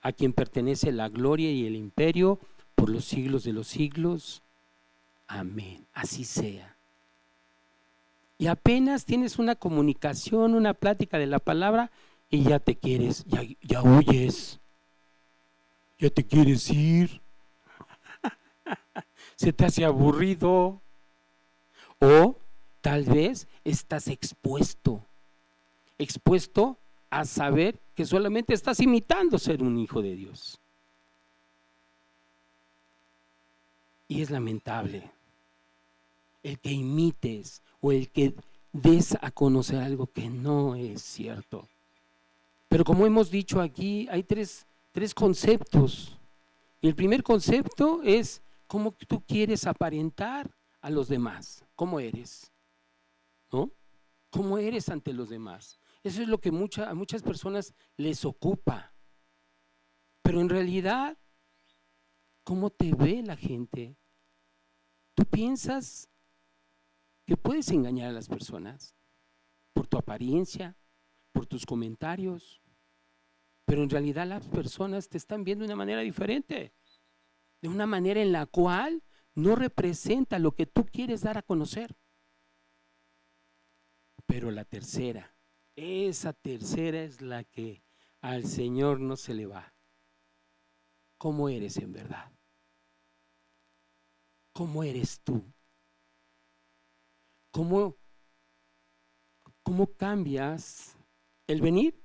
a quien pertenece la gloria y el imperio por los siglos de los siglos. Amén. Así sea. Y apenas tienes una comunicación, una plática de la palabra y ya te quieres, ya huyes, ya te quieres ir, se te hace aburrido o tal vez estás expuesto a saber que solamente estás imitando ser un hijo de Dios. Y es lamentable el que imites o el que des a conocer algo que no es cierto. Pero como hemos dicho aquí, hay tres conceptos. Y el primer concepto es cómo tú quieres aparentar a los demás. ¿Cómo eres? ¿No? ¿Cómo eres ante los demás? Eso es lo que a muchas personas les ocupa. Pero en realidad, ¿cómo te ve la gente? ¿Tú piensas que puedes engañar a las personas por tu apariencia, por tus comentarios? Pero en realidad las personas te están viendo de una manera diferente, de una manera en la cual no representa lo que tú quieres dar a conocer. Pero la tercera, esa tercera es la que al Señor no se le va. ¿Cómo eres en verdad? ¿Cómo eres tú? ¿Cómo cambias el venir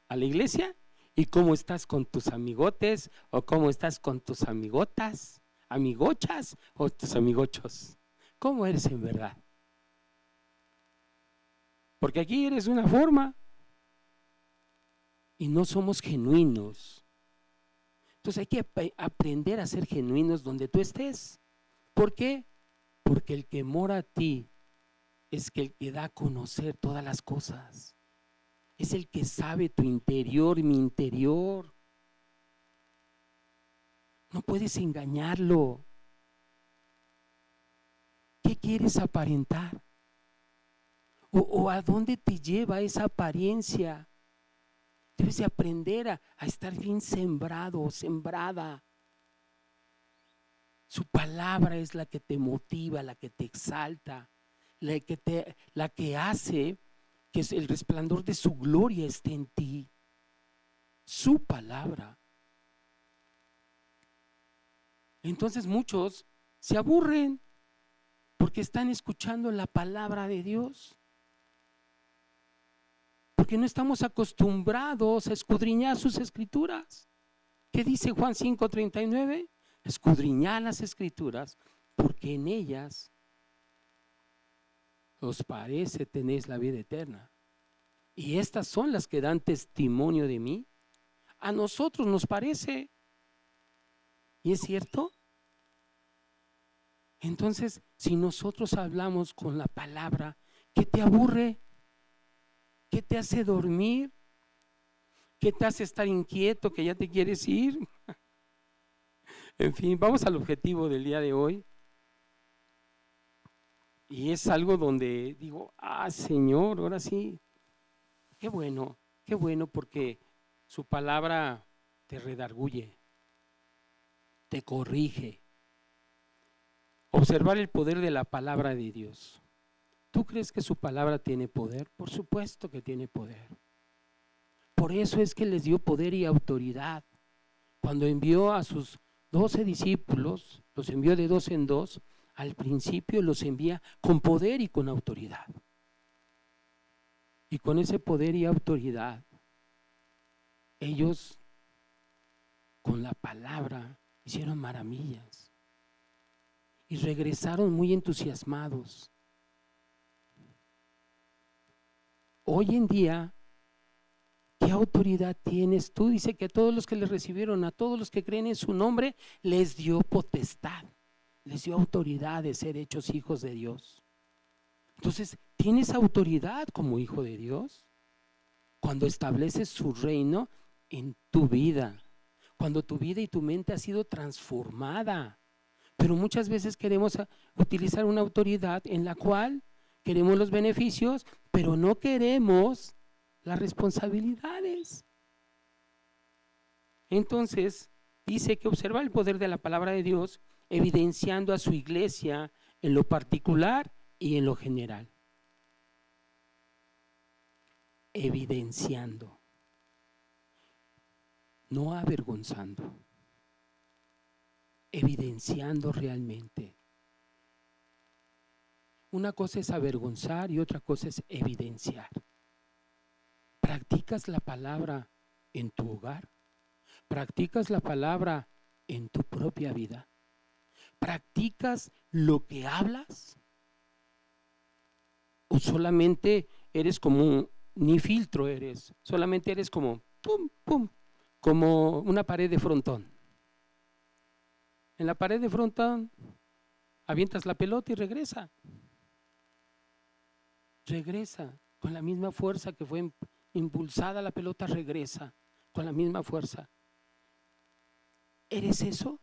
a la iglesia y cómo estás con tus amigotes o cómo estás con tus amigotas, amigochas o tus amigochos? ¿Cómo eres en verdad? Porque aquí eres de una forma y no somos genuinos. Entonces hay que aprender a ser genuinos donde tú estés. ¿Por qué? Porque el que mora a ti es el que da a conocer todas las cosas. Es el que sabe tu interior y mi interior. No puedes engañarlo. ¿Qué quieres aparentar? ¿O a dónde te lleva esa apariencia? Debes de aprender a estar bien sembrado o sembrada. Su palabra es la que te motiva, la que te exalta, la que hace que el resplandor de su gloria esté en ti. Su palabra. Entonces muchos se aburren porque están escuchando la palabra de Dios. Porque no estamos acostumbrados a escudriñar sus escrituras. ¿Qué dice Juan 5:39? Escudriñad las escrituras, porque en ellas os parece tenéis la vida eterna. Y estas son las que dan testimonio de mí. A nosotros nos parece. ¿Y es cierto? Entonces, si nosotros hablamos con la palabra, ¿qué te aburre? ¿Qué te hace dormir? ¿Qué te hace estar inquieto, que ya te quieres ir? En fin, vamos al objetivo del día de hoy. Y es algo donde digo, Señor, ahora sí, qué bueno, porque su palabra te redarguye, te corrige. Observar el poder de la palabra de Dios. ¿Tú crees que su palabra tiene poder? Por supuesto que tiene poder. Por eso es que les dio poder y autoridad. Cuando envió a sus 12 discípulos, los envió de 2 en 2, al principio los envía con poder y con autoridad. Y con ese poder y autoridad, ellos con la palabra hicieron maravillas. Y regresaron muy entusiasmados. Hoy en día, ¿qué autoridad tienes tú? Dice que a todos los que le recibieron, a todos los que creen en su nombre, les dio potestad, les dio autoridad de ser hechos hijos de Dios. Entonces, ¿tienes autoridad como hijo de Dios? Cuando estableces su reino en tu vida, cuando tu vida y tu mente ha sido transformada. Pero muchas veces queremos utilizar una autoridad en la cual queremos los beneficios, pero no queremos las responsabilidades. Entonces, dice que observa el poder de la palabra de Dios, evidenciando a su iglesia en lo particular y en lo general. Evidenciando, no avergonzando, evidenciando realmente. Una cosa es avergonzar y otra cosa es evidenciar. ¿Practicas la palabra en tu hogar? ¿Practicas la palabra en tu propia vida? ¿Practicas lo que hablas? ¿O solamente eres como ni filtro eres? Solamente eres como pum, pum, como una pared de frontón. En la pared de frontón avientas la pelota y regresa. Regresa con la misma fuerza que fue impulsada la pelota, regresa con la misma fuerza. ¿Eres eso?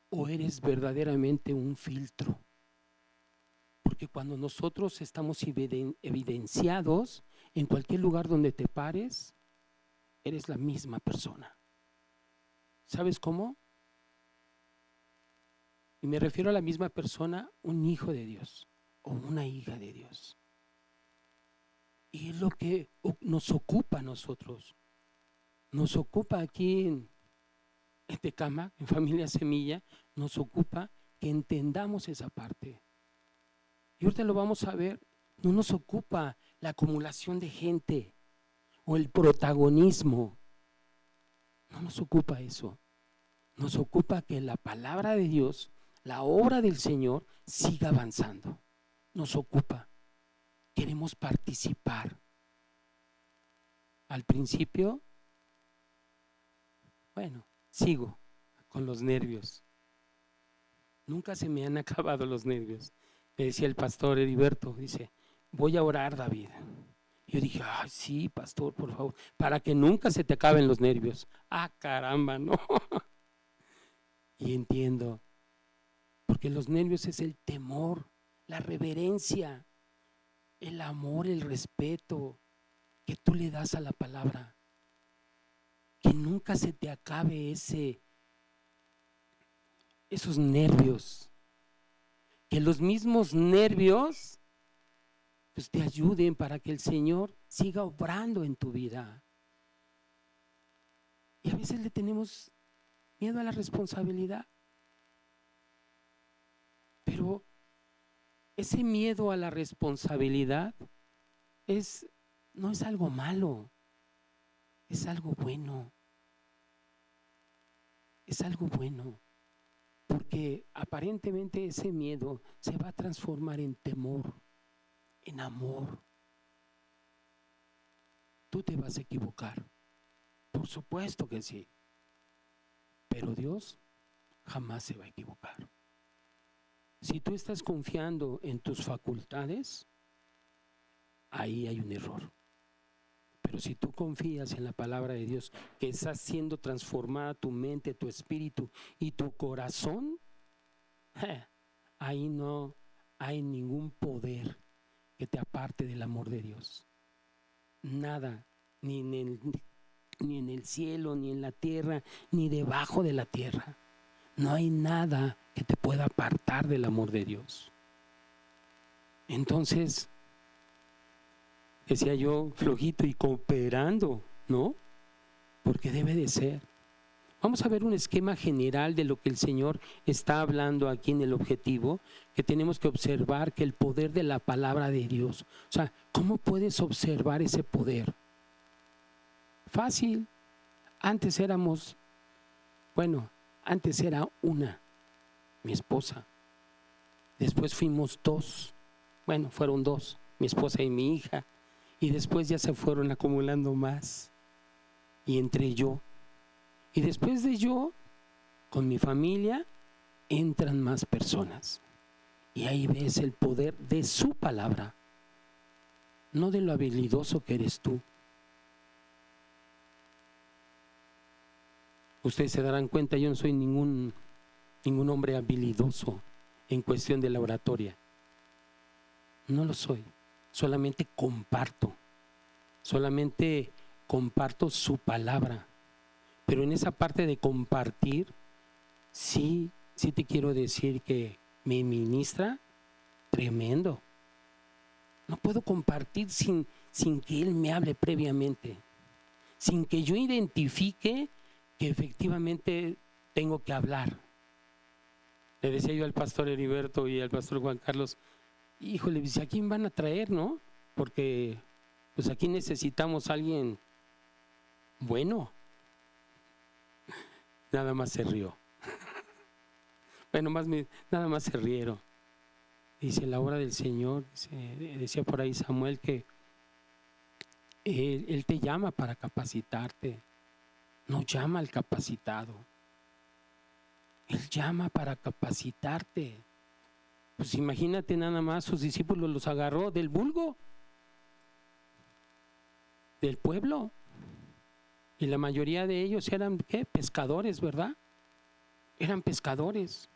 ¿O eres verdaderamente un filtro? Porque cuando nosotros estamos evidenciados, en cualquier lugar donde te pares, eres la misma persona. ¿Sabes cómo? Y me refiero a la misma persona, un hijo de Dios o una hija de Dios. Y es lo que nos ocupa a nosotros. Nos ocupa aquí en Tecama, en Familia Semilla, nos ocupa que entendamos esa parte. Y ahorita lo vamos a ver, no nos ocupa la acumulación de gente o el protagonismo. No nos ocupa eso. Nos ocupa que la palabra de Dios, la obra del Señor, siga avanzando. Nos ocupa. Queremos participar. Al principio, bueno, sigo con los nervios. Nunca se me han acabado los nervios. Me decía el pastor Heriberto, dice, voy a orar, David. Yo dije, ay, sí, pastor, por favor, para que nunca se te acaben los nervios. Ah, caramba, no. Y entiendo, porque los nervios es el temor, la reverencia, el amor, el respeto que tú le das a la palabra. Que nunca se te acabe esos nervios. Que los mismos nervios pues te ayuden para que el Señor siga obrando en tu vida. Y a veces le tenemos miedo a la responsabilidad. Pero ese miedo a la responsabilidad no es algo malo, es algo bueno. Es algo bueno, porque aparentemente ese miedo se va a transformar en temor, en amor. Tú te vas a equivocar, por supuesto que sí, pero Dios jamás se va a equivocar. Si tú estás confiando en tus facultades, ahí hay un error. Pero si tú confías en la palabra de Dios, que está siendo transformada tu mente, tu espíritu y tu corazón, ahí no hay ningún poder que te aparte del amor de Dios. Nada, ni en el cielo, ni en la tierra, ni debajo de la tierra. No hay nada que te pueda apartar del amor de Dios. Entonces, decía yo, flojito y cooperando, ¿no? Porque debe de ser. Vamos a ver un esquema general de lo que el Señor está hablando aquí en el objetivo, que tenemos que observar que el poder de la palabra de Dios. O sea, ¿cómo puedes observar ese poder? Fácil. Antes era una, mi esposa. Después fuimos dos. Bueno, fueron dos, mi esposa y mi hija. Y después ya se fueron acumulando más. Y entre yo. Y después de yo, con mi familia, entran más personas. Y ahí ves el poder de su palabra, no de lo habilidoso que eres tú. Ustedes se darán cuenta, yo no soy ningún hombre habilidoso en cuestión de la oratoria. No lo soy. Solamente comparto su palabra. Pero en esa parte de compartir, sí te quiero decir que me ministra tremendo. No puedo compartir sin que Él me hable previamente, sin que yo identifique que efectivamente tengo que hablar. Le decía yo al pastor Heriberto y al pastor Juan Carlos, híjole, ¿a quién van a traer, no? Porque pues aquí necesitamos a alguien bueno. Nada más se rió. Bueno, nada más se rieron. Dice, la obra del Señor, decía por ahí Samuel que Él te llama para capacitarte, no llama al capacitado. Él llama para capacitarte. Pues imagínate nada más, sus discípulos los agarró del vulgo, del pueblo. Y la mayoría de ellos eran, ¿qué? Pescadores, ¿verdad? Eran pescadores.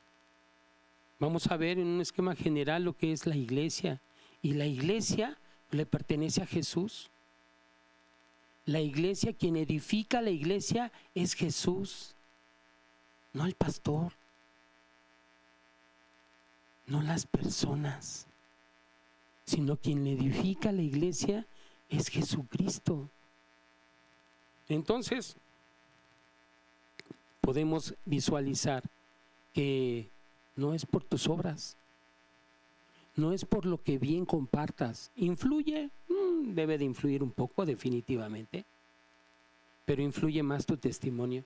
Vamos a ver en un esquema general lo que es la iglesia. Y la iglesia le pertenece a Jesús. La iglesia, quien edifica la iglesia es Jesús, no el pastor, no las personas, sino quien edifica la iglesia es Jesucristo. Entonces, podemos visualizar que no es por tus obras, no es por lo que bien compartas. ¿Influye? Debe de influir un poco, definitivamente, pero influye más tu testimonio,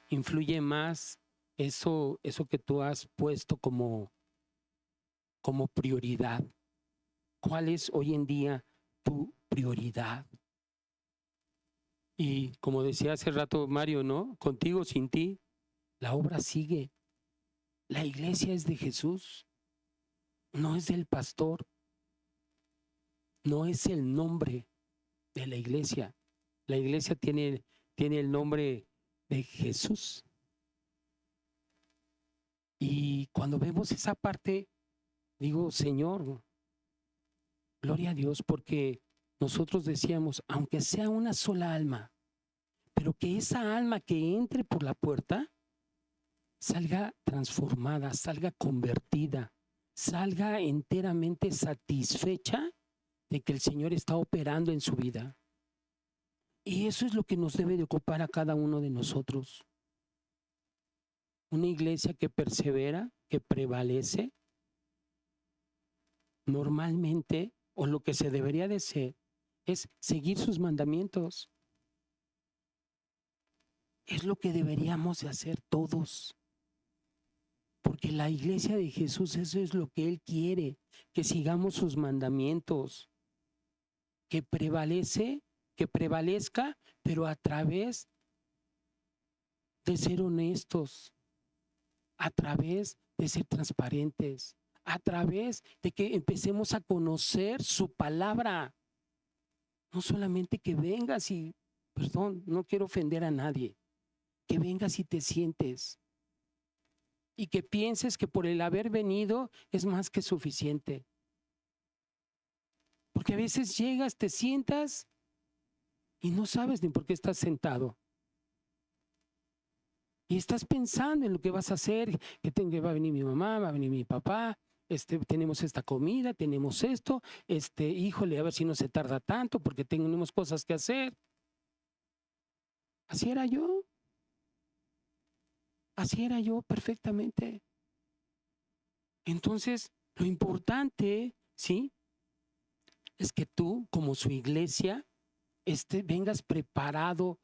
influye más eso que tú has puesto como prioridad. ¿Cuál es hoy en día tu prioridad? Y como decía hace rato Mario, ¿no? Contigo, sin ti, la obra sigue. La iglesia es de Jesús, no es del pastor, no es el nombre de la iglesia. La iglesia tiene el nombre de Jesús. Y cuando vemos esa parte, digo, Señor, gloria a Dios, porque nosotros decíamos, aunque sea una sola alma, pero que esa alma que entre por la puerta salga transformada, salga convertida, salga enteramente satisfecha de que el Señor está operando en su vida. Y eso es lo que nos debe de ocupar a cada uno de nosotros. Una iglesia que persevera, que prevalece, normalmente, o lo que se debería de hacer, es seguir sus mandamientos. Es lo que deberíamos de hacer todos. Porque la iglesia de Jesús, eso es lo que Él quiere, que sigamos sus mandamientos, que prevalezca, pero a través de ser honestos, a través de ser transparentes, a través de que empecemos a conocer su palabra. No solamente que vengas y, perdón, no quiero ofender a nadie, que vengas y te sientes y que pienses que por el haber venido es más que suficiente. Porque a veces llegas, te sientas y no sabes ni por qué estás sentado. Y estás pensando en lo que vas a hacer, que va a venir mi mamá, va a venir mi papá, tenemos esta comida, tenemos esto, híjole, a ver si no se tarda tanto porque tenemos cosas que hacer. Así era yo. Así era yo perfectamente. Entonces, lo importante, ¿sí? Es que tú, como su iglesia, vengas preparado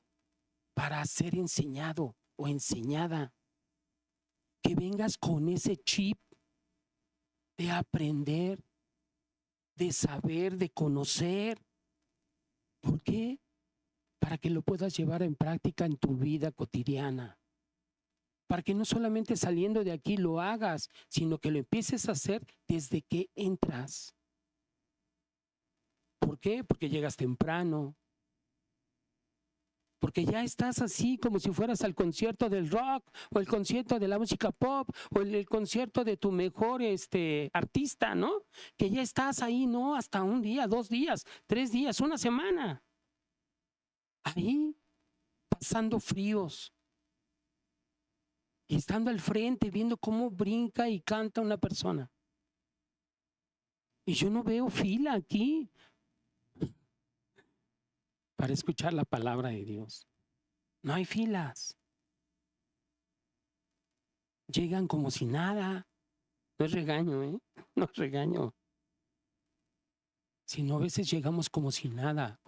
para ser enseñado o enseñada. Que vengas con ese chip de aprender, de saber, de conocer. ¿Por qué? Para que lo puedas llevar en práctica en tu vida cotidiana. Para que no solamente saliendo de aquí lo hagas, sino que lo empieces a hacer desde que entras. ¿Por qué? Porque llegas temprano. Porque ya estás así como si fueras al concierto del rock o el concierto de la música pop o el concierto de tu mejor artista, ¿no? Que ya estás ahí, ¿no? Hasta un día, 2 días, 3 días, una semana. Ahí. pasando fríos y estando al frente, viendo cómo brinca y canta una persona. Y yo no veo fila aquí para escuchar la palabra de Dios. No hay filas. Llegan como si nada. No es regaño, no es regaño. Sino a veces llegamos como si nada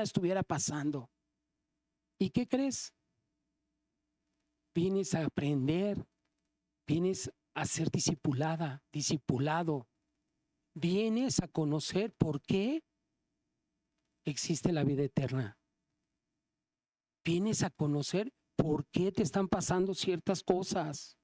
estuviera pasando. ¿Y qué crees? Vienes a aprender, vienes a ser discipulado, vienes a conocer por qué existe la vida eterna. Vienes a conocer por qué te están pasando ciertas cosas.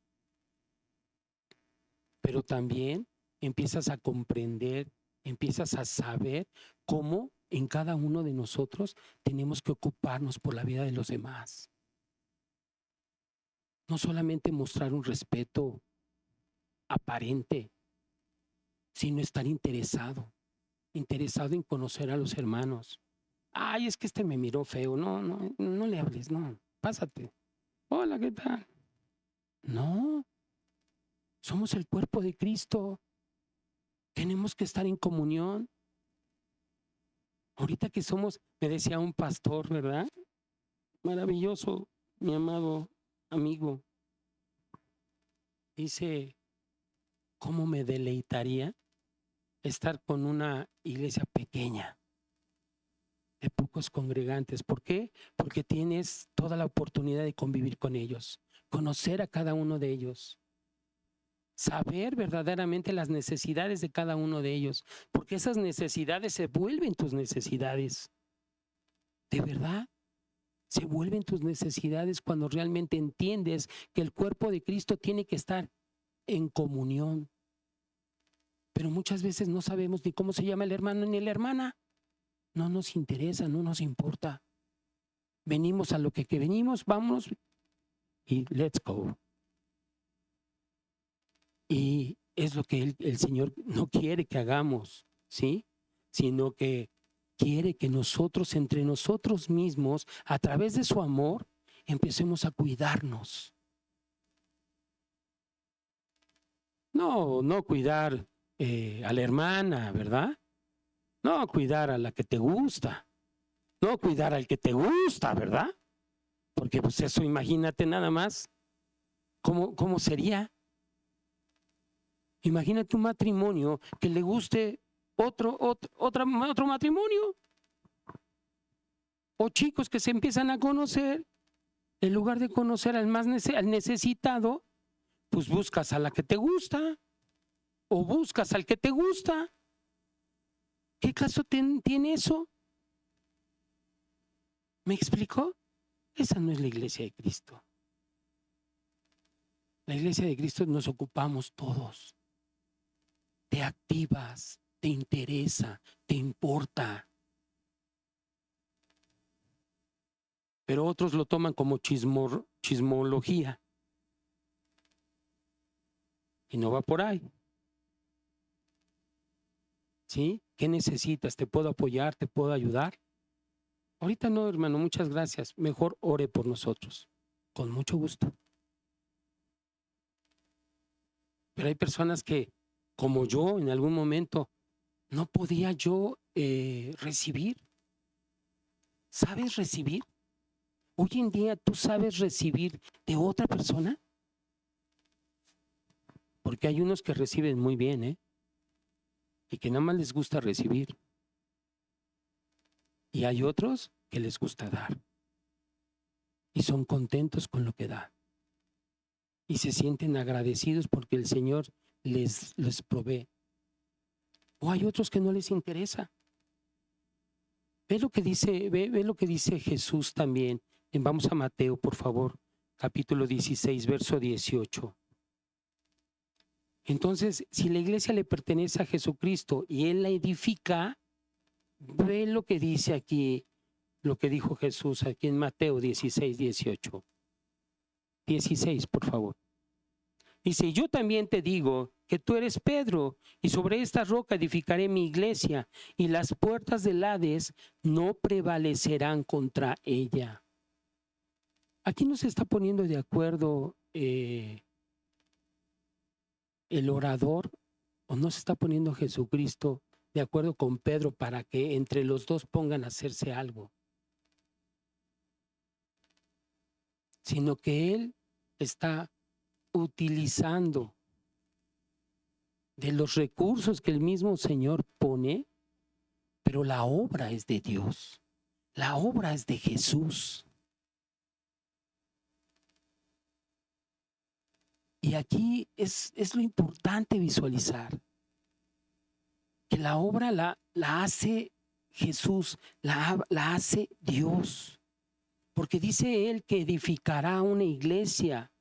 Pero también empiezas a comprender, empiezas a saber cómo en cada uno de nosotros tenemos que ocuparnos por la vida de los demás. No solamente mostrar un respeto aparente, sino estar interesado en conocer a los hermanos. Ay, es que este me miró feo. No le hables, no, pásate. Hola, ¿qué tal? No, somos el cuerpo de Cristo. Tenemos que estar en comunión. Ahorita que somos, me decía un pastor, ¿verdad? Maravilloso, mi amado amigo. Dice, ¿cómo me deleitaría estar con una iglesia pequeña, de pocos congregantes? ¿Por qué? Porque tienes toda la oportunidad de convivir con ellos, conocer a cada uno de ellos, saber verdaderamente las necesidades de cada uno de ellos, porque esas necesidades se vuelven tus necesidades. ¿De verdad? Se vuelven tus necesidades cuando realmente entiendes que el cuerpo de Cristo tiene que estar en comunión. Pero muchas veces no sabemos ni cómo se llama el hermano ni la hermana. No nos interesa, no nos importa. Venimos a lo que venimos, vámonos y let's go. Y es lo que el Señor no quiere que hagamos, ¿sí? Sino que quiere que nosotros, entre nosotros mismos, a través de su amor, empecemos a cuidarnos. No cuidar a la hermana, ¿verdad? No cuidar a la que te gusta. No cuidar al que te gusta, ¿verdad? Porque pues eso, imagínate nada más cómo sería. Imagínate un matrimonio que le guste otro matrimonio. O chicos que se empiezan a conocer, en lugar de conocer al necesitado, pues buscas a la que te gusta o buscas al que te gusta. ¿Qué caso tiene eso? ¿Me explicó? Esa no es la iglesia de Cristo. La iglesia de Cristo nos ocupamos todos. Te activas, te interesa, te importa. Pero otros lo toman como chismología. Y no va por ahí. ¿Sí? ¿Qué necesitas? ¿Te puedo apoyar? ¿Te puedo ayudar? Ahorita no, hermano, muchas gracias. Mejor ore por nosotros. Con mucho gusto. Pero hay personas que, como yo, en algún momento, no podía yo recibir. ¿Sabes recibir? Hoy en día, ¿tú sabes recibir de otra persona? Porque hay unos que reciben muy bien, y que nada más les gusta recibir. Y hay otros que les gusta dar. Y son contentos con lo que da. Y se sienten agradecidos porque el Señor les provee. O hay otros que no les interesa. Ve lo que dice Jesús también. Vamos a Mateo, por favor, capítulo 16, verso 18. Entonces, si la iglesia le pertenece a Jesucristo y Él la edifica, ve lo que dice aquí, lo que dijo Jesús aquí en Mateo 16, 18. 16, por favor. Dice, yo también te digo que tú eres Pedro, y sobre esta roca edificaré mi iglesia, y las puertas del Hades no prevalecerán contra ella. Aquí no se está poniendo de acuerdo el orador, o no se está poniendo Jesucristo de acuerdo con Pedro para que entre los dos pongan a hacerse algo, sino que él está utilizando de los recursos que el mismo Señor pone, pero la obra es de Dios, la obra es de Jesús. Y aquí es lo importante visualizar, que la obra la hace Jesús, la hace Dios, porque dice él que edificará una iglesia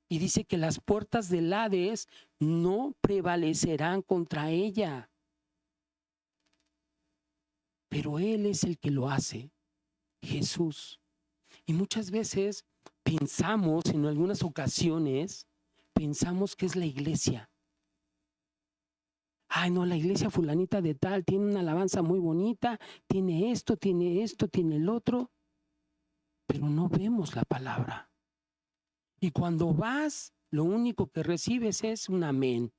y dice que las puertas del Hades no prevalecerán contra ella, pero él es el que lo hace, Jesús. Y muchas veces pensamos, en algunas ocasiones, pensamos que es la iglesia. Ay, no, la iglesia fulanita de tal tiene una alabanza muy bonita, tiene esto, tiene el otro, pero no vemos la palabra. Y cuando vas, lo único que recibes es un amén.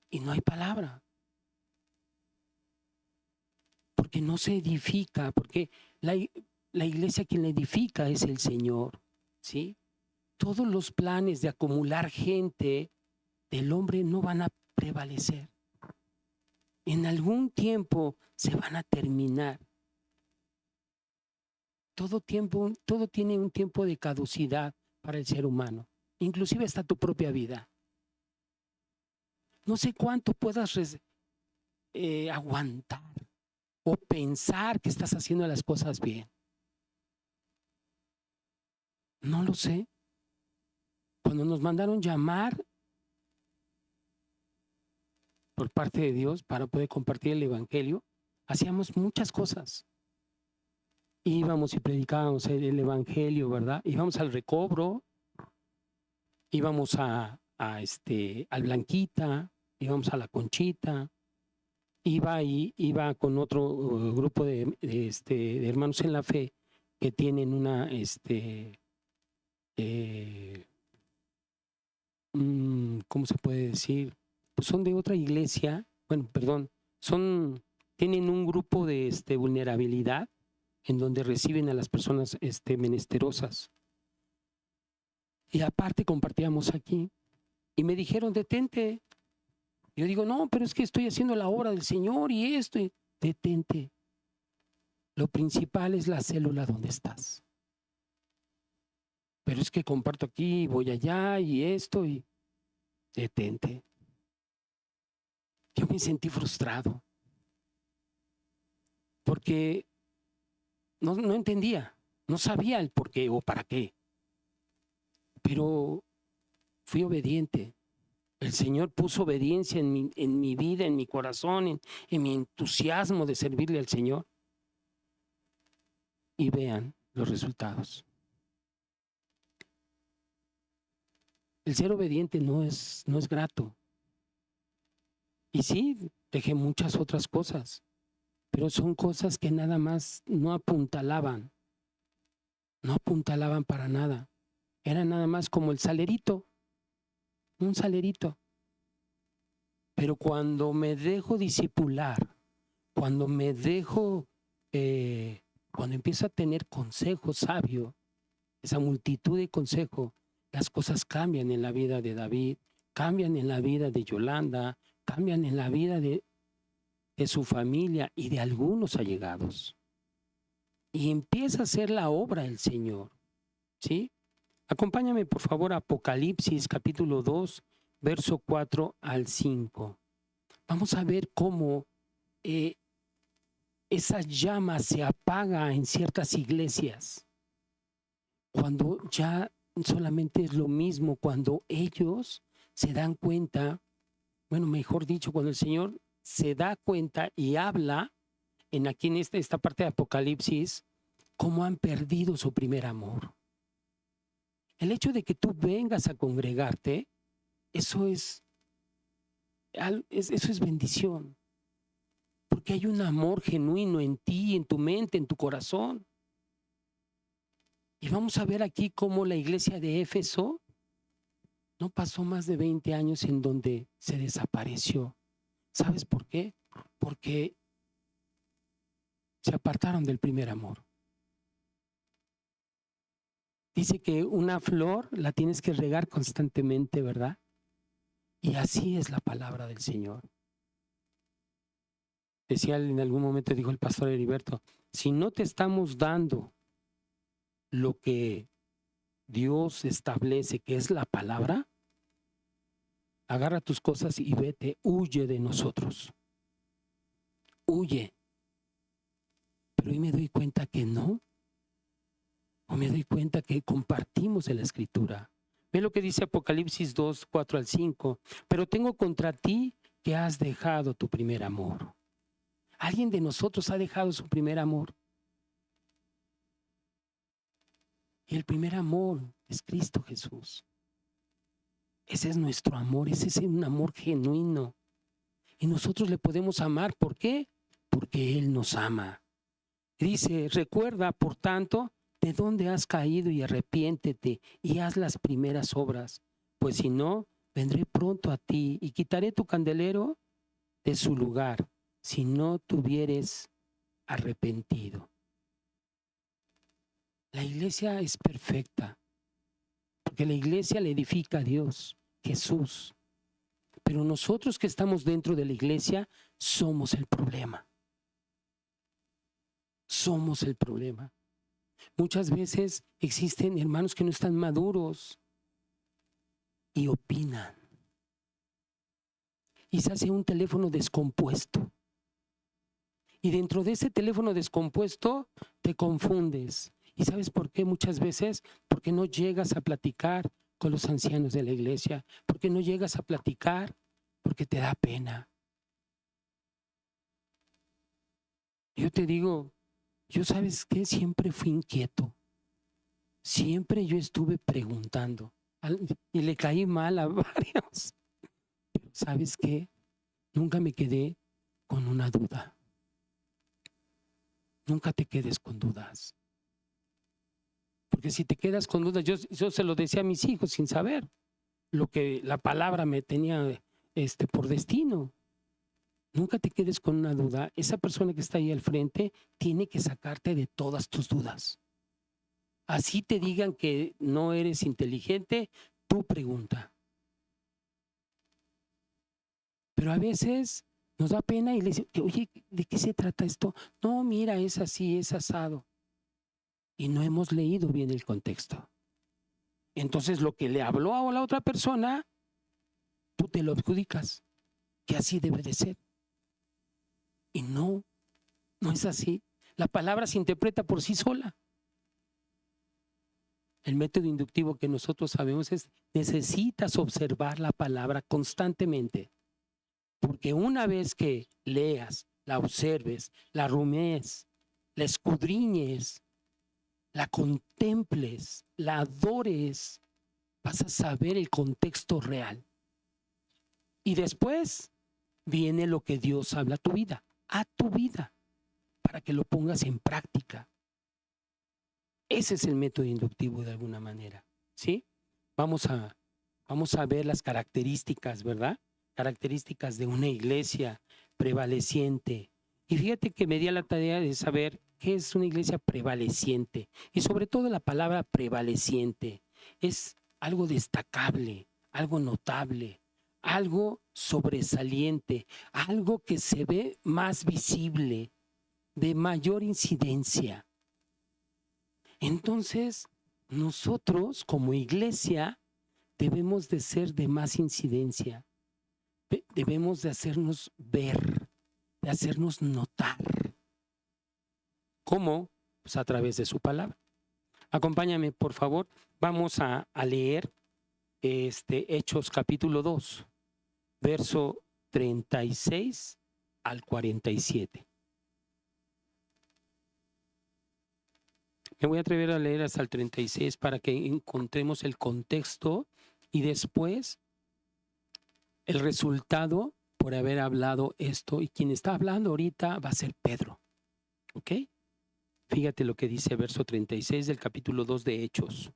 Y no hay palabra. Porque no se edifica, porque la iglesia quien la edifica es el Señor, ¿sí? Todos los planes de acumular gente del hombre no van a prevalecer. En algún tiempo se van a terminar. Todo tiene un tiempo de caducidad para el ser humano, inclusive hasta tu propia vida. No sé cuánto puedas aguantar o pensar que estás haciendo las cosas bien. No lo sé. Cuando nos mandaron llamar por parte de Dios para poder compartir el Evangelio, hacíamos muchas cosas. Íbamos y predicábamos el Evangelio, ¿verdad? Íbamos al Recobro, íbamos al Blanquita, íbamos a la Conchita, iba con otro grupo de hermanos en la fe que tienen una, ¿cómo se puede decir? Pues son de otra iglesia, bueno, perdón, tienen un grupo de vulnerabilidad en donde reciben a las personas menesterosas. Y aparte compartíamos aquí. Y me dijeron, detente. Yo digo, no, pero es que estoy haciendo la obra del Señor y esto. Detente. Lo principal es la célula donde estás. Pero es que comparto aquí, voy allá y esto y detente. Yo me sentí frustrado. Porque no entendía, no sabía el por qué o para qué. Pero fui obediente. El Señor puso obediencia en mi vida, en mi corazón, en mi entusiasmo de servirle al Señor. Y vean los resultados. El ser obediente no es grato. Y sí, dejé muchas otras cosas, pero son cosas que nada más no apuntalaban para nada. Era nada más como el salerito, un salerito. Pero cuando me dejo discipular, cuando me dejo, cuando empiezo a tener consejo sabio, esa multitud de consejos, las cosas cambian en la vida de David, cambian en la vida de Yolanda, cambian en la vida de su familia y de algunos allegados. Y empieza a hacer la obra del Señor, ¿sí? Acompáñame por favor a Apocalipsis capítulo 2, verso 4 al 5. Vamos a ver cómo esa llama se apaga en ciertas iglesias. Cuando ya solamente es lo mismo, cuando ellos se dan cuenta, bueno, mejor dicho, cuando el Señor se da cuenta y habla aquí en esta parte de Apocalipsis, cómo han perdido su primer amor. El hecho de que tú vengas a congregarte, eso es bendición. Porque hay un amor genuino en ti, en tu mente, en tu corazón. Y vamos a ver aquí cómo la iglesia de Éfeso no pasó más de 20 años en donde se desapareció. ¿Sabes por qué? Porque se apartaron del primer amor. Dice que una flor la tienes que regar constantemente, ¿verdad? Y así es la palabra del Señor. Decía en algún momento, dijo el pastor Heriberto, si no te estamos dando lo que Dios establece, que es la palabra, agarra tus cosas y vete, huye de nosotros. Huye. Pero hoy me doy cuenta que no. O me doy cuenta que compartimos en la Escritura. Ve lo que dice Apocalipsis 2, 4 al 5. Pero tengo contra ti que has dejado tu primer amor. ¿Alguien de nosotros ha dejado su primer amor? Y el primer amor es Cristo Jesús. Ese es nuestro amor, ese es un amor genuino. Y nosotros le podemos amar. ¿Por qué? Porque Él nos ama. Dice, recuerda, por tanto, de dónde has caído y arrepiéntete y haz las primeras obras. Pues si no, vendré pronto a ti y quitaré tu candelero de su lugar, si no te hubieres arrepentido. La iglesia es perfecta, porque la iglesia le edifica a Dios, Jesús. Pero nosotros que estamos dentro de la iglesia somos el problema. Somos el problema. Muchas veces existen hermanos que no están maduros y opinan. Y se hace un teléfono descompuesto. Y dentro de ese teléfono descompuesto te confundes. ¿Y sabes por qué muchas veces? Porque no llegas a platicar con los ancianos de la iglesia. Porque no llegas a platicar porque te da pena. Yo te digo, yo sabes qué, siempre fui inquieto. Siempre yo estuve preguntando. Y le caí mal a varios. Pero ¿sabes qué? Nunca me quedé con una duda. Nunca te quedes con dudas. Porque si te quedas con dudas, yo se lo decía a mis hijos sin saber lo que la palabra me tenía por destino. Nunca te quedes con una duda. Esa persona que está ahí al frente tiene que sacarte de todas tus dudas. Así te digan que no eres inteligente, tú pregunta. Pero a veces nos da pena y le dicen, oye, ¿de qué se trata esto? No, mira, es así, es asado. Y no hemos leído bien el contexto. Entonces lo que le habló a la otra persona, tú te lo adjudicas, que así debe de ser. Y no, no es así. La palabra se interpreta por sí sola. El método inductivo que nosotros sabemos es, necesitas observar la palabra constantemente. Porque una vez que leas, la observes, la rumies, la escudriñes, la contemples, la adores, vas a saber el contexto real. Y después viene lo que Dios habla a tu vida, para que lo pongas en práctica. Ese es el método inductivo de alguna manera, ¿sí? Vamos a ver las características, ¿verdad? Características de una iglesia prevaleciente. Y fíjate que me di a la tarea de saber qué es una iglesia prevaleciente. Y sobre todo la palabra prevaleciente es algo destacable, algo notable, algo sobresaliente, algo que se ve más visible, de mayor incidencia. Entonces, nosotros como iglesia debemos de ser de más incidencia. Debemos de hacernos ver, de hacernos notar. ¿Cómo? Pues a través de su palabra. Acompáñame, por favor. Vamos a leer Hechos capítulo 2, verso 36 al 47. Me voy a atrever a leer hasta el 36 para que encontremos el contexto y después el resultado por haber hablado esto. Y quien está hablando ahorita va a ser Pedro. ¿Ok? Fíjate lo que dice verso 36 del capítulo 2 de Hechos.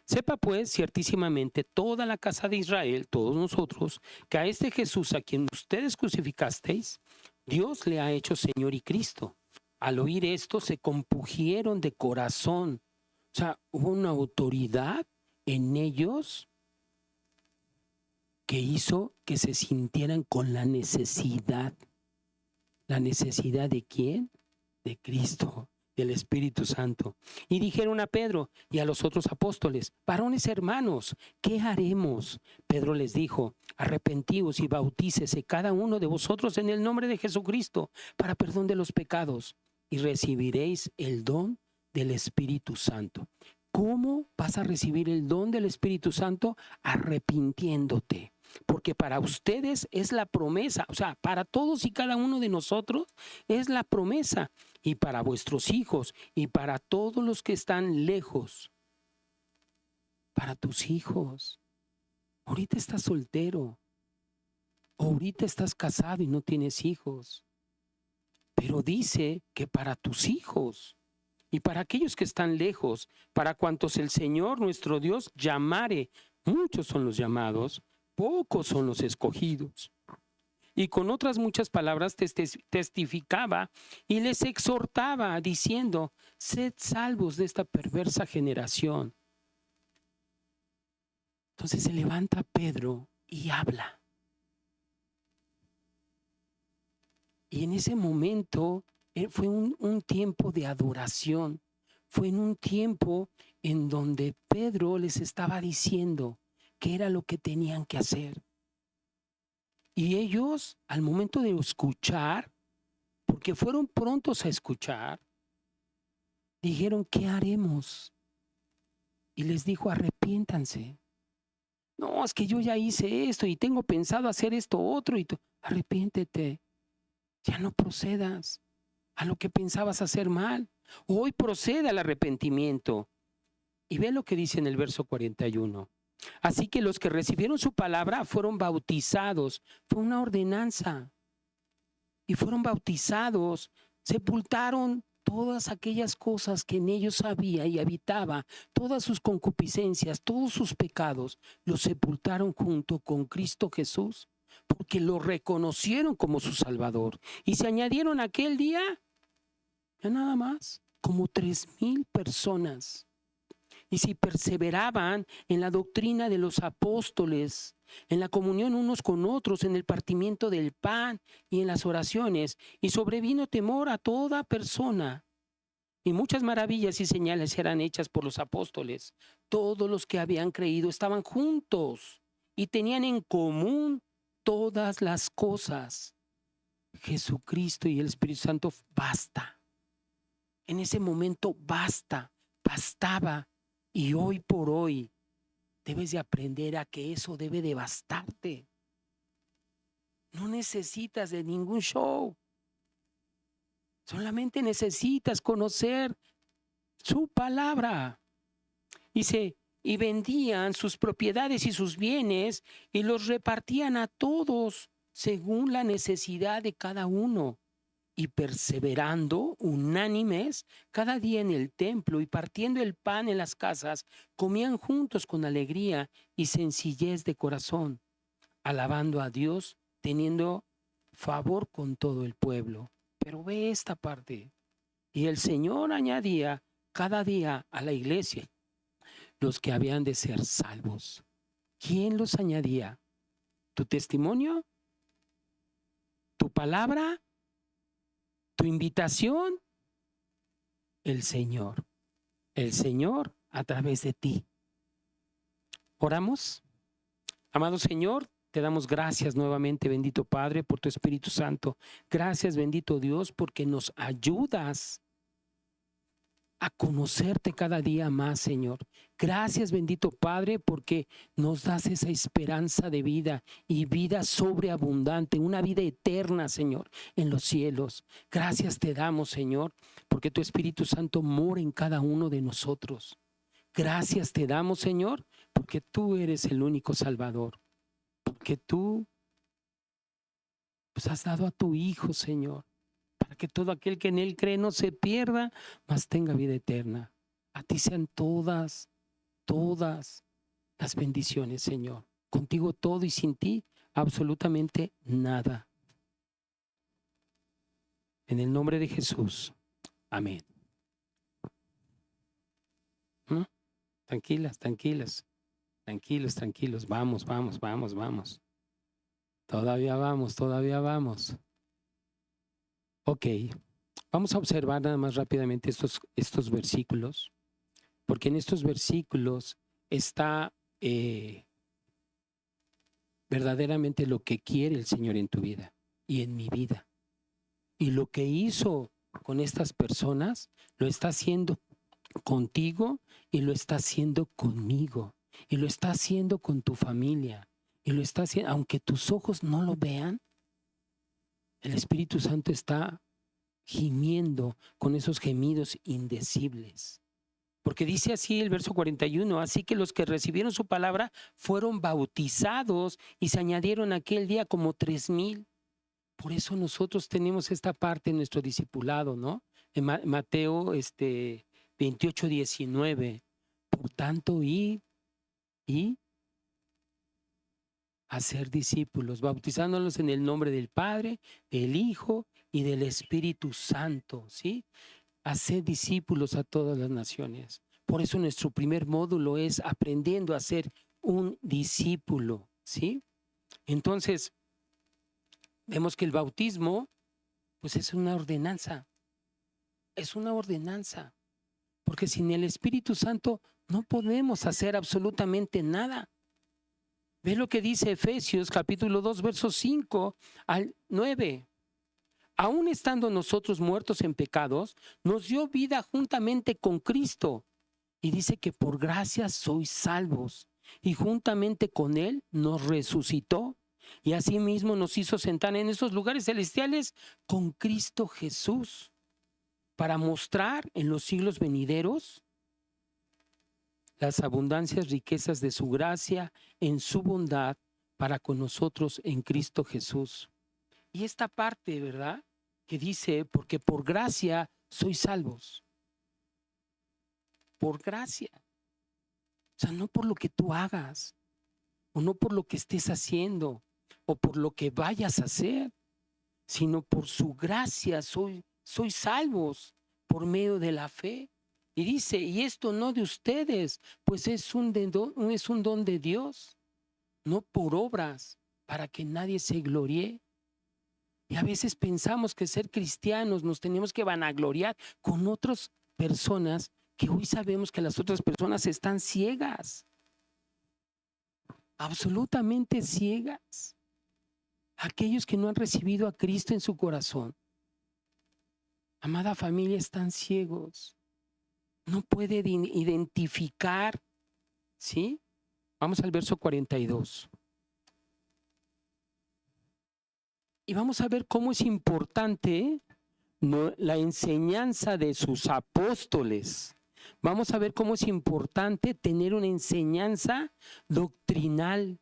Sepa pues ciertísimamente toda la casa de Israel, todos nosotros, que a este Jesús a quien ustedes crucificasteis, Dios le ha hecho Señor y Cristo. Al oír esto se compungieron de corazón. O sea, hubo una autoridad en ellos que hizo que se sintieran con la necesidad. ¿La necesidad de quién? De Cristo, del Espíritu Santo. Y dijeron a Pedro y a los otros apóstoles: varones hermanos, ¿qué haremos? Pedro les dijo: arrepentíos y bautícese cada uno de vosotros en el nombre de Jesucristo para perdón de los pecados, y recibiréis el don del Espíritu Santo. ¿Cómo vas a recibir el don del Espíritu Santo? Arrepintiéndote. Porque para ustedes es la promesa, o sea, para todos y cada uno de nosotros es la promesa, y para vuestros hijos y para todos los que están lejos, para tus hijos. Ahorita estás soltero, ahorita estás casado y no tienes hijos, pero dice que para tus hijos y para aquellos que están lejos, para cuantos el Señor nuestro Dios llamare. Muchos son los llamados, pocos son los escogidos. Y con otras muchas palabras testificaba y les exhortaba diciendo: sed salvos de esta perversa generación. Entonces se levanta Pedro y habla. Y en ese momento fue un tiempo de adoración. Fue en un tiempo en donde Pedro les estaba diciendo qué era lo que tenían que hacer. Y ellos, al momento de escuchar, porque fueron prontos a escuchar, dijeron: ¿qué haremos? Y les dijo: arrepiéntanse. No, es que yo ya hice esto y tengo pensado hacer esto otro. Arrepiéntete. Ya no procedas a lo que pensabas hacer mal. Hoy procede al arrepentimiento. Y ve lo que dice en el verso 41. Así que los que recibieron su palabra fueron bautizados. Fue una ordenanza. Y fueron bautizados, sepultaron todas aquellas cosas que en ellos había y habitaba, todas sus concupiscencias, todos sus pecados, los sepultaron junto con Cristo Jesús, porque lo reconocieron como su Salvador. Y se añadieron aquel día, ya nada más, como 3,000 personas. Y si perseveraban en la doctrina de los apóstoles, en la comunión unos con otros, en el partimiento del pan y en las oraciones, y sobrevino temor a toda persona. Y muchas maravillas y señales eran hechas por los apóstoles. Todos los que habían creído estaban juntos y tenían en común todas las cosas. Jesucristo y el Espíritu Santo basta. En ese momento bastaba. Y hoy por hoy debes de aprender a que eso debe de bastarte. No necesitas de ningún show. Solamente necesitas conocer su palabra. Dice: y vendían sus propiedades y sus bienes y los repartían a todos según la necesidad de cada uno. Y perseverando unánimes cada día en el templo y partiendo el pan en las casas, comían juntos con alegría y sencillez de corazón, alabando a Dios, teniendo favor con todo el pueblo. Pero ve esta parte. Y el Señor añadía cada día a la iglesia los que habían de ser salvos. ¿Quién los añadía? ¿Tu testimonio? ¿Tu palabra? ¿Tu invitación? El Señor a través de ti. ¿Oramos? Amado Señor, te damos gracias nuevamente, bendito Padre, por tu Espíritu Santo. Gracias, bendito Dios, porque nos ayudas a conocerte cada día más, Señor. Gracias, bendito Padre, porque nos das esa esperanza de vida y vida sobreabundante, una vida eterna, Señor, en los cielos. Gracias te damos, Señor, porque tu Espíritu Santo mora en cada uno de nosotros. Gracias te damos, Señor, porque tú eres el único Salvador, porque tú pues, has dado a tu Hijo, Señor, para que que todo aquel que en él cree no se pierda, mas tenga vida eterna. A ti sean todas las bendiciones, Señor. Contigo todo y sin ti absolutamente nada. En el nombre de Jesús. Amén. ¿Mm? Tranquilas, tranquilas. Tranquilos, tranquilos. Vamos, vamos, vamos, vamos. Todavía vamos, todavía vamos. Ok. Vamos a observar nada más rápidamente estos versículos, porque en estos versículos está verdaderamente lo que quiere el Señor en tu vida y en mi vida. Y lo que hizo con estas personas, lo está haciendo contigo y lo está haciendo conmigo. Y lo está haciendo con tu familia. Y lo está haciendo, aunque tus ojos no lo vean, el Espíritu Santo está gimiendo con esos gemidos indecibles. Porque dice así el verso 41, así que los que recibieron su palabra fueron bautizados y se añadieron aquel día como 3,000. Por eso nosotros tenemos esta parte en nuestro discipulado, ¿no? En Mateo 28, 19. Por tanto, y hacer discípulos, bautizándolos en el nombre del Padre, del Hijo y del Espíritu Santo, ¿sí? Hacer discípulos a todas las naciones. Por eso nuestro primer módulo es aprendiendo a ser un discípulo, ¿sí? Entonces, vemos que el bautismo, pues es una ordenanza. Es una ordenanza. Porque sin el Espíritu Santo no podemos hacer absolutamente nada. Ve lo que dice Efesios capítulo 2, versos 5 al 9. Aún estando nosotros muertos en pecados, nos dio vida juntamente con Cristo. Y dice que por gracia sois salvos. Y juntamente con Él nos resucitó. Y asimismo nos hizo sentar en esos lugares celestiales con Cristo Jesús, para mostrar en los siglos venideros las abundancias riquezas de su gracia en su bondad para con nosotros en Cristo Jesús. Y esta parte, ¿verdad? Que dice, porque por gracia sois salvos. Por gracia. O sea, no por lo que tú hagas, o no por lo que estés haciendo, o por lo que vayas a hacer, sino por su gracia sois salvos por medio de la fe. Y dice, y esto no de ustedes, pues es un don de Dios, no por obras, para que nadie se gloríe. Y a veces pensamos que ser cristianos nos tenemos que vanagloriar con otras personas que hoy sabemos que las otras personas están ciegas, absolutamente ciegas. Aquellos que no han recibido a Cristo en su corazón, amada familia, están ciegos. No pueden identificar, ¿sí? Vamos al verso 42. Y vamos a ver cómo es importante, ¿no?, la enseñanza de sus apóstoles. Vamos a ver cómo es importante tener una enseñanza doctrinal,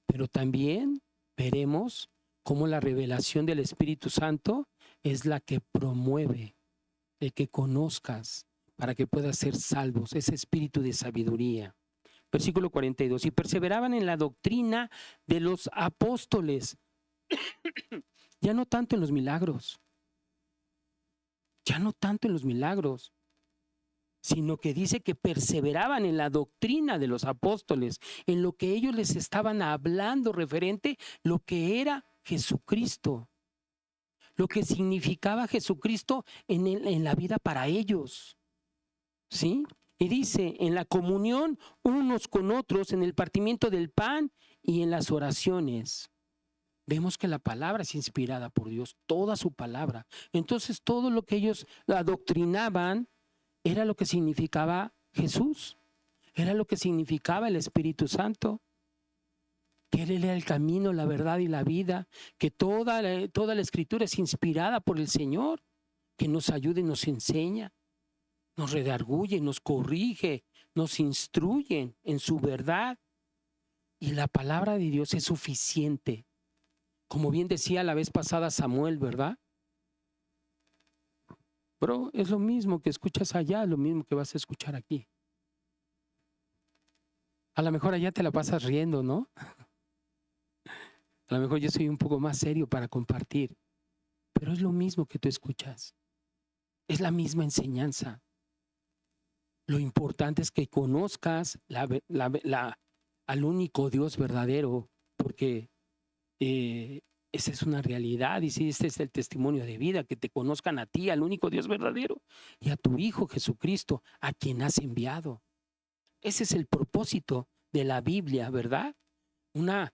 pero también veremos cómo la revelación del Espíritu Santo es la que promueve el que conozcas para que puedas ser salvos, ese espíritu de sabiduría. Versículo 42, y perseveraban en la doctrina de los apóstoles, ya no tanto en los milagros, sino que dice que perseveraban en la doctrina de los apóstoles, en lo que ellos les estaban hablando referente lo que era Jesucristo, lo que significaba Jesucristo en la vida para ellos, ¿sí? Y dice, en la comunión unos con otros, en el partimiento del pan y en las oraciones. Vemos que la palabra es inspirada por Dios, toda su palabra. Entonces todo lo que ellos adoctrinaban era lo que significaba Jesús, era lo que significaba el Espíritu Santo, que Él era el camino, la verdad y la vida, que toda la Escritura es inspirada por el Señor, que nos ayuda y nos enseña, nos redarguye, nos corrige, nos instruye en su verdad. Y la palabra de Dios es suficiente. Como bien decía la vez pasada Samuel, ¿verdad? Bro, es lo mismo que escuchas allá, lo mismo que vas a escuchar aquí. A lo mejor allá te la pasas riendo, ¿no? A lo mejor yo soy un poco más serio para compartir, pero es lo mismo que tú escuchas. Es la misma enseñanza. Lo importante es que conozcas al único Dios verdadero, porque esa es una realidad y sí, este es el testimonio de vida, que te conozcan a ti, al único Dios verdadero, y a tu Hijo Jesucristo, a quien has enviado. Ese es el propósito de la Biblia, ¿verdad? Una,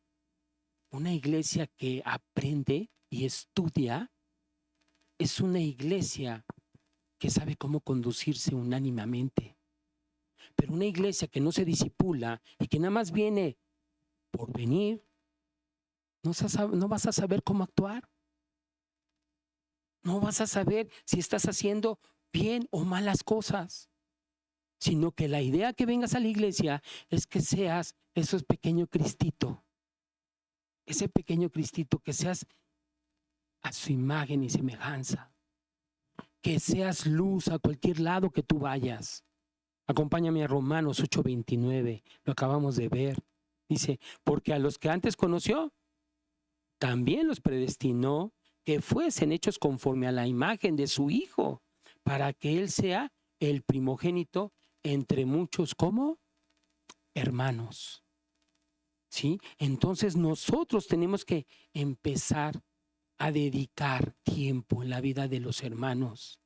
una iglesia que aprende y estudia es una iglesia que sabe cómo conducirse unánimemente. Pero una iglesia que no se disipula y que nada más viene por venir, no vas a saber cómo actuar. No vas a saber si estás haciendo bien o malas cosas, sino que la idea que vengas a la iglesia es que seas ese pequeño Cristito, que seas a su imagen y semejanza, que seas luz a cualquier lado que tú vayas. Acompáñame a Romanos 8:29, lo acabamos de ver. Dice, porque a los que antes conoció, también los predestinó que fuesen hechos conforme a la imagen de su Hijo, para que Él sea el primogénito entre muchos como hermanos. ¿Sí? Entonces nosotros tenemos que empezar a dedicar tiempo en la vida de los hermanos.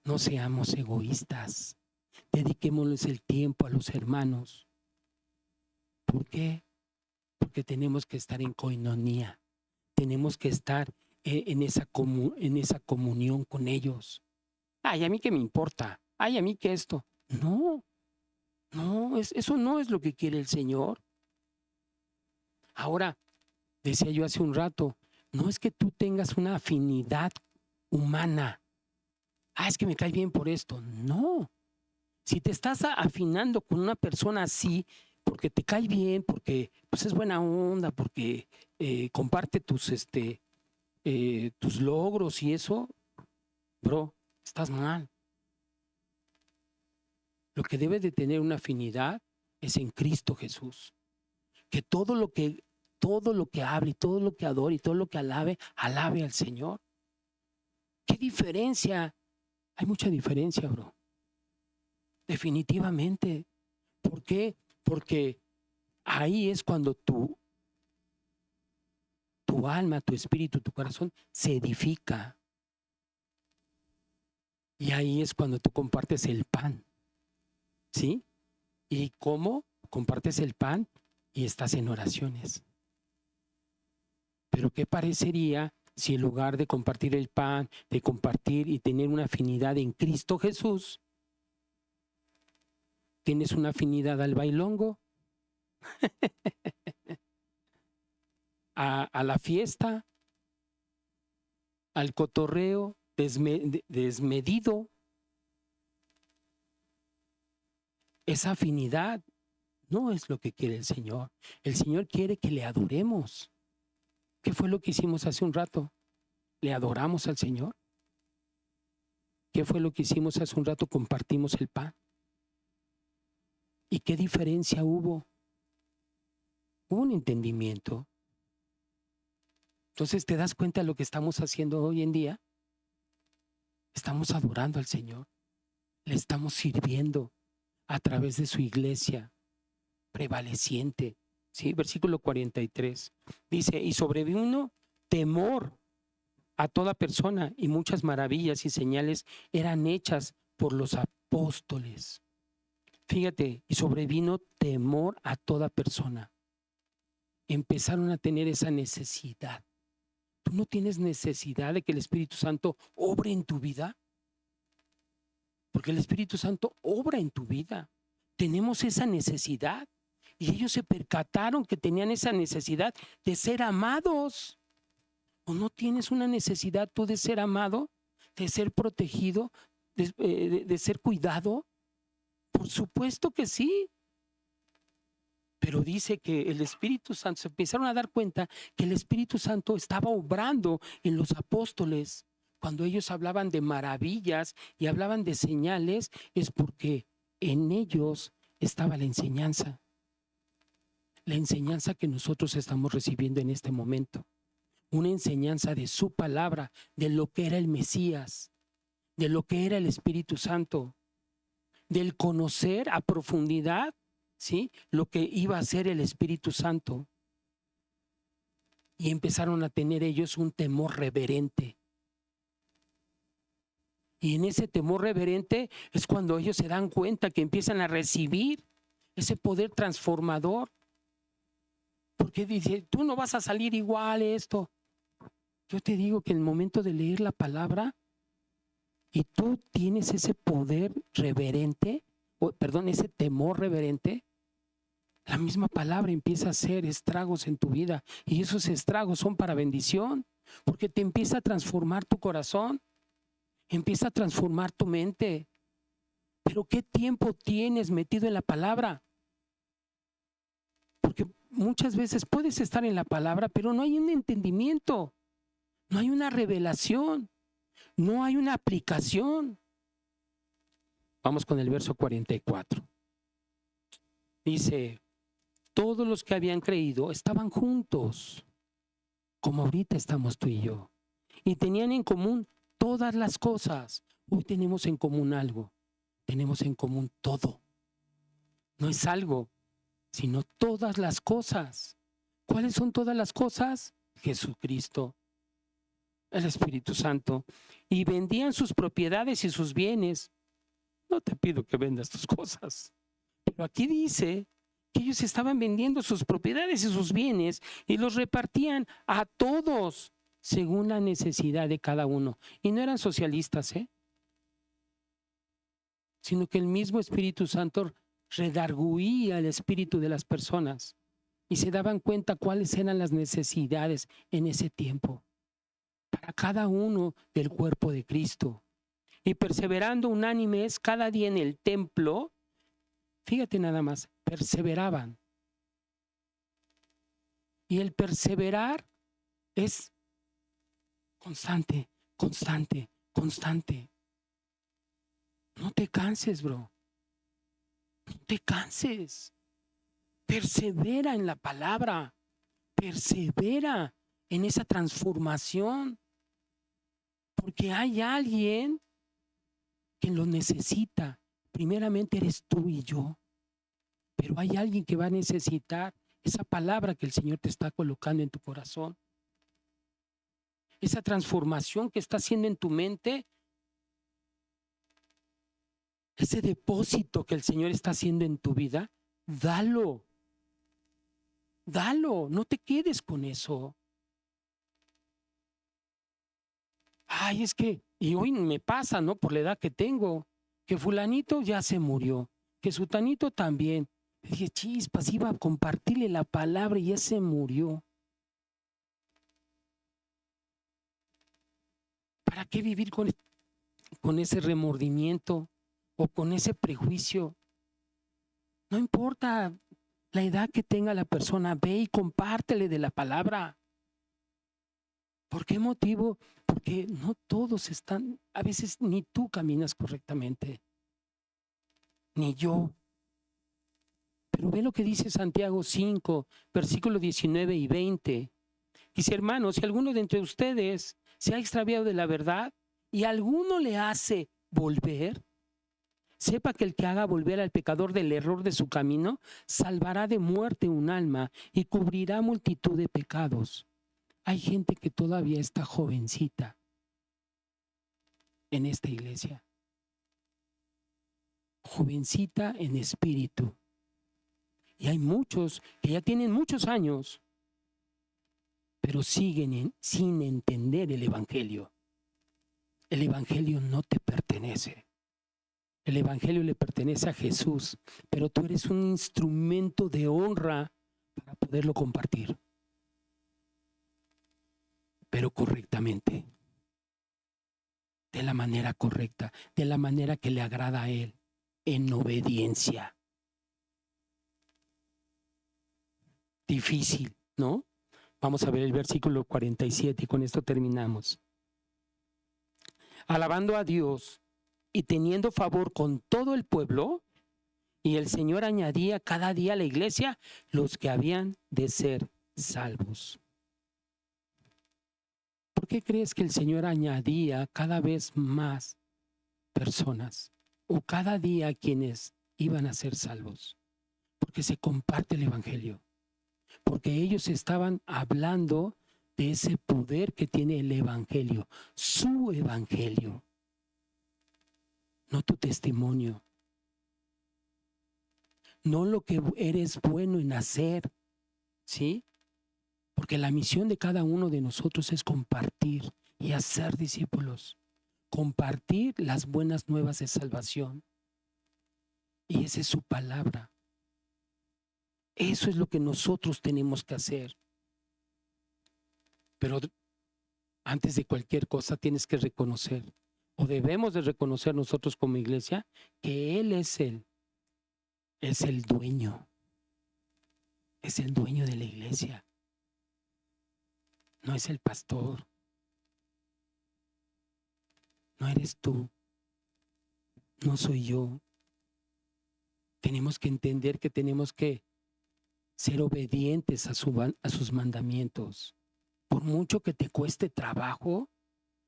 No seamos egoístas. Dediquémosles el tiempo a los hermanos. ¿Por qué? Porque tenemos que estar en coinonía. Tenemos que estar en esa comunión con ellos. Ay, a mí qué me importa. Ay, a mí qué esto. No, no, eso no es lo que quiere el Señor. Ahora, decía yo hace un rato, no es que tú tengas una afinidad humana. Ah, es que me cae bien por esto. No. Si te estás afinando con una persona así, porque te cae bien, porque pues es buena onda, porque comparte tus logros y eso, bro, estás mal. Lo que debe de tener una afinidad es en Cristo Jesús. Que todo lo que hable, y todo lo que adore y todo lo que alabe, alabe al Señor. ¿Qué diferencia? Hay mucha diferencia, bro. Definitivamente. ¿Por qué? Porque ahí es cuando tu alma, tu espíritu, tu corazón se edifica. Y ahí es cuando tú compartes el pan. ¿Sí? ¿Y cómo compartes el pan? Y estás en oraciones. Pero ¿qué parecería si en lugar de compartir el pan, de compartir y tener una afinidad en Cristo Jesús, tienes una afinidad al bailongo, a la fiesta, al cotorreo desmedido? Esa afinidad no es lo que quiere el Señor. El Señor quiere que le adoremos. ¿Qué fue lo que hicimos hace un rato? ¿Le adoramos al Señor? ¿Qué fue lo que hicimos hace un rato? Compartimos el pan. ¿Y qué diferencia hubo? Hubo un entendimiento. Entonces, ¿te das cuenta de lo que estamos haciendo hoy en día? Estamos adorando al Señor. Le estamos sirviendo a través de su iglesia prevaleciente. ¿Sí? Versículo 43. Dice, y sobrevino temor a toda persona y muchas maravillas y señales eran hechas por los apóstoles. Fíjate, y sobrevino temor a toda persona. Empezaron a tener esa necesidad. ¿Tú no tienes necesidad de que el Espíritu Santo obre en tu vida? Porque el Espíritu Santo obra en tu vida. Tenemos esa necesidad. Y ellos se percataron que tenían esa necesidad de ser amados. ¿O no tienes una necesidad tú de ser amado, de ser protegido, de ser cuidado? Por supuesto que sí. Pero dice que el Espíritu Santo, se empezaron a dar cuenta que el Espíritu Santo estaba obrando en los apóstoles. Cuando ellos hablaban de maravillas y hablaban de señales, es porque en ellos estaba la enseñanza que nosotros estamos recibiendo en este momento. Una enseñanza de su palabra, de lo que era el Mesías, de lo que era el Espíritu Santo, del conocer a profundidad, ¿sí?, lo que iba a ser el Espíritu Santo. Y empezaron a tener ellos un temor reverente. Y en ese temor reverente es cuando ellos se dan cuenta que empiezan a recibir ese poder transformador. Porque dice, tú no vas a salir igual esto. Yo te digo que en el momento de leer la palabra y tú tienes ese poder reverente, ese temor reverente, la misma palabra empieza a hacer estragos en tu vida. Y esos estragos son para bendición, porque te empieza a transformar tu corazón, empieza a transformar tu mente. Pero ¿qué tiempo tienes metido en la palabra? Porque muchas veces puedes estar en la palabra, pero no hay un entendimiento, no hay una revelación, no hay una aplicación. Vamos con el verso 44. Dice, todos los que habían creído estaban juntos, como ahorita estamos tú y yo, y tenían en común todas las cosas. Hoy tenemos en común algo, tenemos en común todo. No es algo, sino todas las cosas. ¿Cuáles son todas las cosas? Jesucristo, el Espíritu Santo. Y vendían sus propiedades y sus bienes. No te pido que vendas tus cosas, pero aquí dice que ellos estaban vendiendo sus propiedades y sus bienes y los repartían a todos según la necesidad de cada uno. Y no eran socialistas, sino que el mismo Espíritu Santo redarguía el espíritu de las personas y se daban cuenta cuáles eran las necesidades en ese tiempo para cada uno del cuerpo de Cristo. Y perseverando unánimes cada día en el templo, fíjate nada más, perseveraban. Y el perseverar es constante, constante, constante. No te canses, bro. No te canses. Persevera en la palabra. Persevera en esa transformación. Porque hay alguien que lo necesita. Primeramente eres tú y yo. Pero hay alguien que va a necesitar esa palabra que el Señor te está colocando en tu corazón. Esa transformación que está haciendo en tu mente. Ese depósito que el Señor está haciendo en tu vida, dalo. Dalo, no te quedes con eso. Ay, es que, y hoy me pasa, ¿no? Por la edad que tengo, que fulanito ya se murió, que sutanito también. Le dije, chispas, iba a compartirle la palabra y ya se murió. ¿Para qué vivir con ese remordimiento o con ese prejuicio? No importa la edad que tenga la persona, ve y compártele de la palabra. ¿Por qué motivo? Porque no todos están, a veces ni tú caminas correctamente, ni yo. Pero ve lo que dice Santiago 5, versículos 19 y 20. Dice, hermanos, si alguno de entre ustedes se ha extraviado de la verdad y alguno le hace volver, sepa que el que haga volver al pecador del error de su camino, salvará de muerte un alma y cubrirá multitud de pecados. Hay gente que todavía está jovencita en esta iglesia. Jovencita en espíritu. Y hay muchos que ya tienen muchos años, pero siguen sin entender el Evangelio. El Evangelio no te pertenece. El Evangelio le pertenece a Jesús, pero tú eres un instrumento de honra para poderlo compartir. Pero correctamente. De la manera correcta, de la manera que le agrada a Él, en obediencia. Difícil, ¿no? Vamos a ver el versículo 47 y con esto terminamos. alabando a Dios y teniendo favor con todo el pueblo, y el Señor añadía cada día a la iglesia los que habían de ser salvos. ¿Por qué crees que el Señor añadía cada vez más personas o cada día quienes iban a ser salvos? Porque se comparte el Evangelio, porque ellos estaban hablando de ese poder que tiene el Evangelio, su Evangelio, no tu testimonio, no lo que eres bueno en hacer, ¿sí? Porque la misión de cada uno de nosotros es compartir y hacer discípulos, compartir las buenas nuevas de salvación. Y esa es su palabra. Eso es lo que nosotros tenemos que hacer. Pero antes de cualquier cosa tienes que reconocer, o debemos de reconocer nosotros como iglesia, que Él es el dueño. Es el dueño de la iglesia. No es el pastor. No eres tú. No soy yo. Tenemos que entender que tenemos que ser obedientes a sus mandamientos. Por mucho que te cueste trabajo,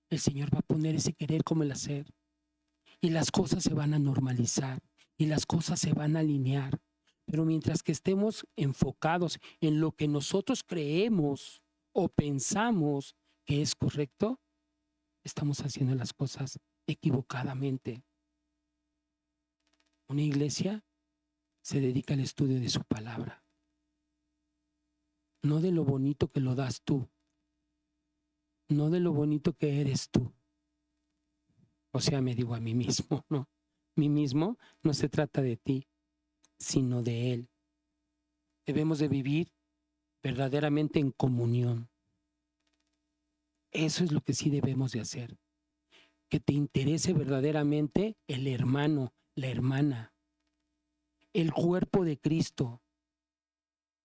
el Señor va a poner ese querer como el hacer. Y las cosas se van a normalizar. Y las cosas se van a alinear. Pero mientras que estemos enfocados en lo que nosotros creemos o pensamos que es correcto, estamos haciendo las cosas equivocadamente. Una iglesia se dedica al estudio de su palabra, no de lo bonito que lo das tú, no de lo bonito que eres tú. O sea, me digo a mí mismo, no. Mí mismo no se trata de ti, sino de Él. Debemos de vivir verdaderamente en comunión. Eso es lo que sí debemos de hacer. Que te interese verdaderamente el hermano, la hermana, el cuerpo de Cristo.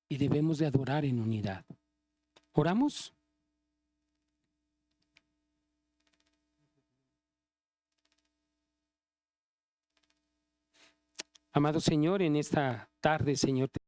Y debemos de adorar en unidad. ¿Oramos? Amado Señor, en esta tarde, Señor,